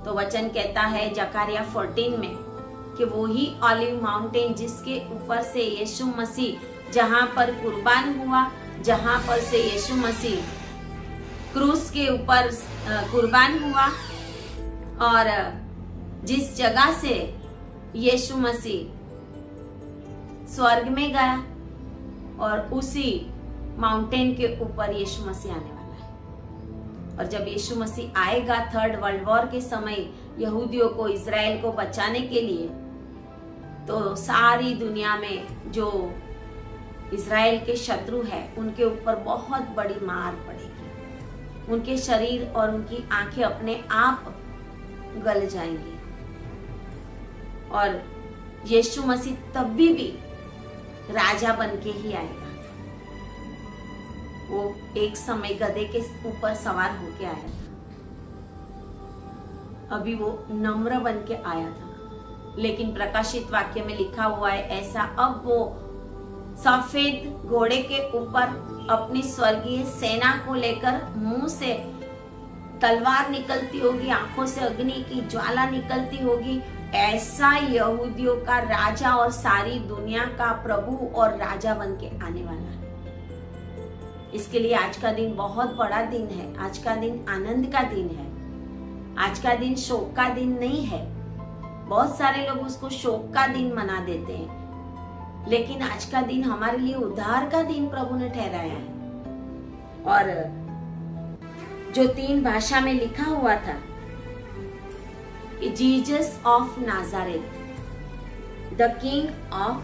Speaker 1: तो वचन कहता है जकारिया 14 में कि वो ही ऑलिव माउंटेन जिसके ऊपर से यीशु मसीह, जहां पर कुर्बान हुआ, जहां पर से यीशु मसीह क्रूस के ऊपर कुर्बान हुआ, और जिस जगह से यीशु मसीह स्वर्ग में गया, और उसी माउंटेन के ऊपर यीशु मसीह आने वाला है। और जब यीशु मसीह आएगा 3rd वर्ल्ड वॉर के समय यहूदियों को, इजराइल को बचाने के लिए, तो सारी दुनिया में जो इजराइल के शत्रु है उनके ऊपर बहुत बड़ी मार पड़ेगी, उनके शरीर और उनकी आंखें अपने आप गल जाएंगी। और यीशु मसीह तब भी राजा बनके ही आएगा। वो एक समय गधे के ऊपर सवार होके आया था, अभी वो नम्र बन के आया था। लेकिन प्रकाशित वाक्य में लिखा हुआ है ऐसा, अब वो सफेद घोड़े के ऊपर अपनी स्वर्गीय सेना को लेकर, मुंह से तलवार निकलती होगी, आंखों से अग्नि की ज्वाला निकलती होगी, ऐसा यहूदियों का राजा और सारी दुनिया का प्रभु और राजा बन के आने वाला है। इसके लिए आज का दिन बहुत बड़ा दिन है, आज का दिन आनंद का दिन है, आज का दिन शोक का दिन नहीं है। बहुत सारे लोग उसको शोक का दिन मना देते हैं, लेकिन आज का दिन हमारे लिए उद्धार का दिन प्रभु ने ठहराया है। और जो 3 भाषा में लिखा हुआ था, Jesus of Nazareth, the king of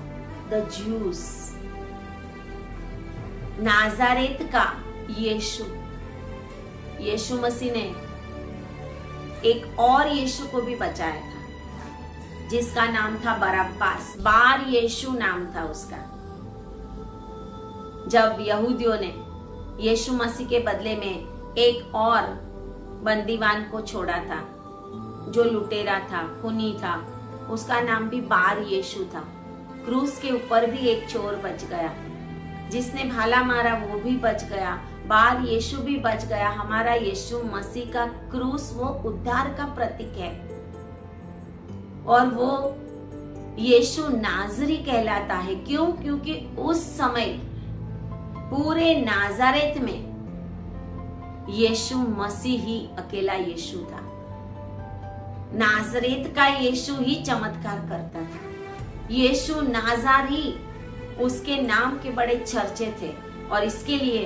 Speaker 1: the Jews, Nazareth का यीशु। यीशु मसीह ने एक और यीशु को भी बचाया था जिसका नाम था बरब्बास, बार यीशु नाम था उसका। जब यहूदियों ने यीशु मसीह के बदले में एक और बंदीवान को छोड़ा था जो लुटेरा था, खूनी था, उसका नाम भी बार यीशु था। क्रूस के ऊपर भी एक चोर बच गया, जिसने भाला मारा वो भी बच गया, बार यीशु भी बच गया। हमारा यीशु मसीह का क्रूस वो उद्धार का प्रतीक है, और वो यीशु नाजरी कहलाता है। क्यों? क्योंकि उस समय पूरे नाजारेत में यीशु मसीह ही अकेला यीशु था। नाजरेत का यीशु ही चमत्कार करता था। यीशु नाजारी, उसके नाम के बड़े चर्चे थे, और इसके लिए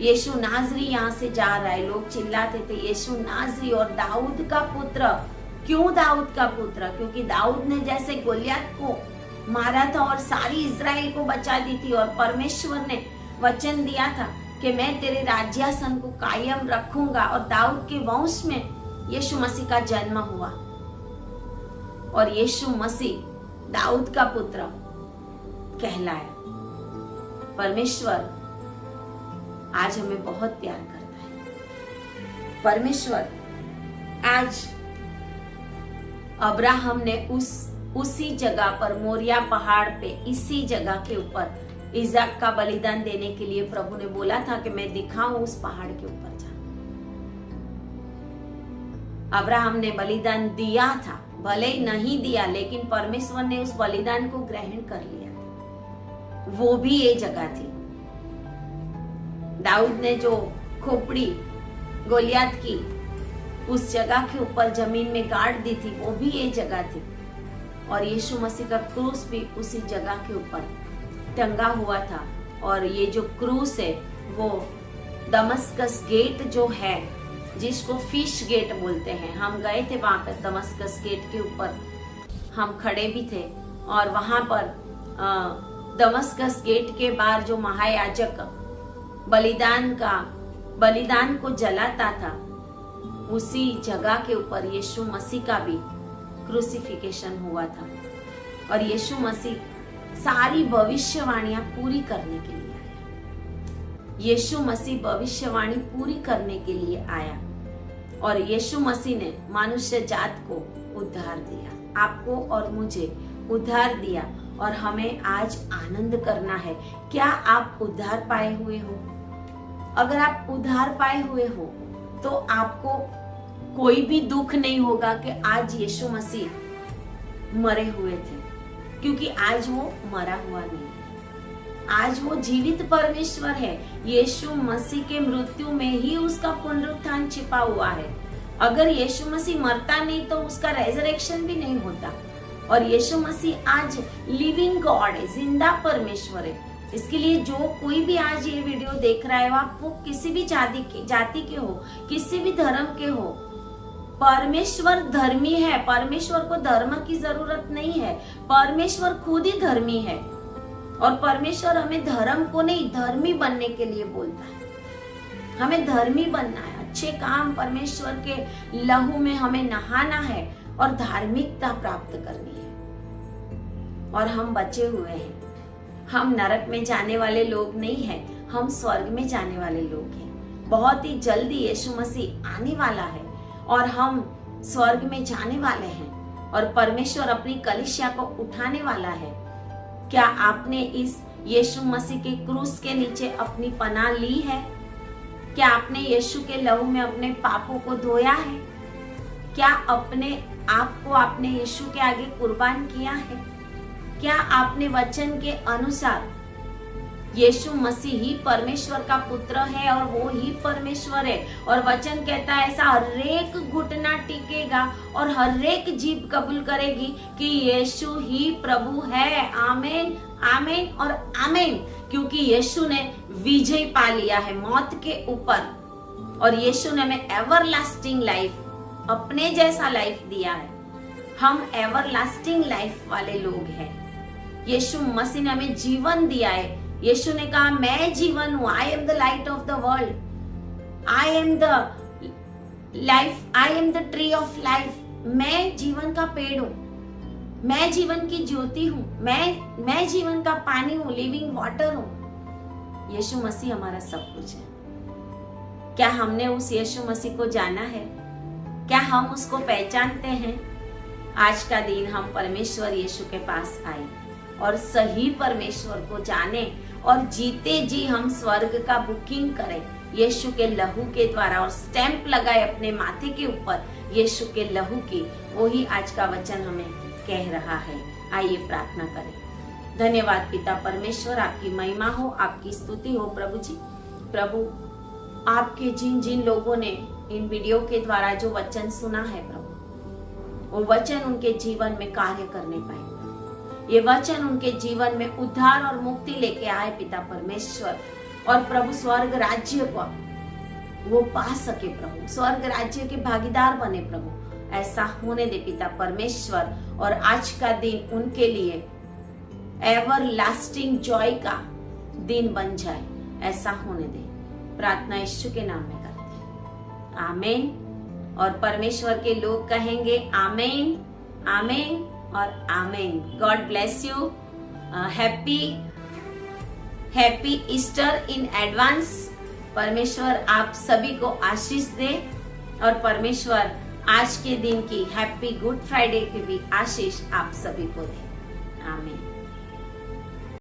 Speaker 1: यीशु नाजरी यहाँ से जा रहा है। लोग चिल्लाते थे यीशु नाजरी और दाऊद का पुत्र। क्यों दाऊद का पुत्र? क्योंकि दाऊद ने जैसे गोलियत को मारा था और सारी इजराइल को बचा दी थी, और परमेश्वर ने वचन दिया था कि मैं तेरे राज्यासन को कायम रखूंगा, और दाऊद के वंश में यीशु मसीह का जन्म हुआ, और यीशु मसीह दाऊद का पुत्र कहलाया। परमेश्वर आज हमें बहुत प्यार करता है। परमेश्वर आज अब्राहम ने उसी जगह पर, मोरिया पहाड़ पे, इसी जगह के ऊपर इज़ाक का बलिदान देने के लिए प्रभु ने बोला था कि मैं दिखाऊं उस पहाड़ के ऊपर जा। अब्राहम ने बलिदान दिया था, भले ही नहीं दिया, लेकिन परमेश्वर ने उस बलिदान को ग्रहण कर लिया था। वो भी ये जगह थी। दाऊद ने जो खोपड़ी गोलियत की उस जगह के ऊपर जमीन में गाड़ दी थी, वो भी ये जगह थी। और यीशु मसीह का क्रूस भी उसी जगह के ऊपर टंगा हुआ था। और ये जो क्रूस है वो दमस्कस गेट जो है, जिसको फिश गेट बोलते हैं, हम गए थे वहां पर दमस्कस गेट के ऊपर, हम खड़े भी थे। और वहां पर दमस्कस गेट के बाहर जो महायाजक बलिदान को जलाता था, उसी जगह के ऊपर यीशु मसीह का भी क्रूसिफिकेशन हुआ था। और यीशु मसीह सारी भविष्यवाणियां पूरी करने के लिए आया। यीशु मसीह भविष्यवाणी पूरी करने के लिए आया। और यीशु मसीह ने मनुष्य जात को उद्धार दिया, आपको और मुझे उद्धार दिया। और हमें आज आनंद करना है। क्या आप उद्धार पाए हुए हो? अगर आप उद्धार पाए हुए हो तो आपको कोई भी दुख नहीं होगा कि आज यीशु मसीह मरे हुए थे, क्योंकि आज वो मरा हुआ नहीं है। आज वो जीवित परमेश्वर है। यीशु मसीह के मृत्यु में ही उसका पुनरुत्थान छिपा हुआ है। अगर यीशु मसीह मरता नहीं तो उसका रेजरेक्शन भी नहीं होता। और यीशु मसीह आज लिविंग गॉड है, जिंदा परमेश्वर है। इसके लिए जो कोई भी आज ये वीडियो देख रहा है, वो किसी भी जाति के हो, किसी भी धर्म के हो, परमेश्वर धर्मी है। परमेश्वर को धर्म की जरूरत नहीं है, परमेश्वर खुद ही धर्मी है। और परमेश्वर हमें धर्म को नहीं, धर्मी बनने के लिए बोलता है। हमें धर्मी बनना है, अच्छे काम, परमेश्वर के लहू में हमें नहाना है और धार्मिकता प्राप्त करनी है। और हम बचे हुए हैं। हम नरक में जाने वाले लोग नहीं हैं, हम स्वर्ग में जाने वाले लोग हैं। बहुत ही जल्दी यीशु मसीह आने वाला है और हम स्वर्ग में जाने वाले हैं। और परमेश्वर अपनी कलीसिया को उठाने वाला है। क्या आपने इस यीशु मसीह के क्रूस के नीचे अपनी पनाह ली है? क्या आपने यीशु के लहू में अपने पापों को धोया है? क्या अपने आप को आपने यीशु के आगे कुर्बान किया है? क्या आपने वचन के अनुसार यीशु मसीह ही परमेश्वर का पुत्र है और वो ही परमेश्वर है? और वचन कहता है ऐसा हरेक घुटना टिकेगा और हरेक जीभ कबूल करेगी कि यीशु ही प्रभु है। आमीन, आमीन और आमीन। क्योंकि यीशु ने विजय पा लिया है मौत के ऊपर। और यीशु ने हमें एवरलास्टिंग लाइफ, अपने जैसा लाइफ दिया है। हम एवरलास्टिंग लाइफ वाले लोग हैं। यीशु मसीह ने हमें जीवन दिया है। यीशु ने कहा मैं जीवन हूं, I am the light of the world, I am the life, I am the tree of life. मैं जीवन का पेड़ हूं, मैं जीवन की ज्योति हूं, मैं जीवन का पानी हूं, लिविंग वाटर हूं। यीशु मसीह हमारा सब कुछ है। क्या हमने उस यीशु मसीह को जाना है? क्या हम उसको पहचानते हैं? आज का दिन हम परमेश्वर यीशु के पास आए और सही परमेश्वर को जाने और जीते जी हम स्वर्ग का बुकिंग करें यीशु के लहू के द्वारा और स्टैंप लगाए अपने माथे के ऊपर यीशु के लहू की। वही आज का वचन हमें कह रहा है। आइए प्रार्थना करें। धन्यवाद पिता परमेश्वर, आपकी महिमा हो, आपकी स्तुति हो प्रभु जी। प्रभु आपके जिन जिन लोगों ने इन वीडियो के द्वारा जो वचन सुना है प्रभु, वो वचन उनके जीवन में कार्य करने पाए। ये वचन उनके जीवन में उद्धार और मुक्ति लेके आए पिता परमेश्वर। और प्रभु स्वर्ग राज्य को वो पा सके प्रभु, स्वर्ग राज्य के भागीदार बने प्रभु। ऐसा होने दे पिता परमेश्वर। और आज का दिन उनके लिए एवर लास्टिंग जॉय का दिन बन जाए, ऐसा होने दे। प्रार्थना यीशु के नाम में करते हैं, आमीन। और परमेश्वर के लोग कहेंगे आमीन, आमीन और आमीन। God bless you. Happy Easter in advance. परमेश्वर आप सभी को आशीष दे और परमेश्वर आज के दिन की हैप्पी गुड फ्राइडे की भी आशीष आप सभी को दे। आमीन।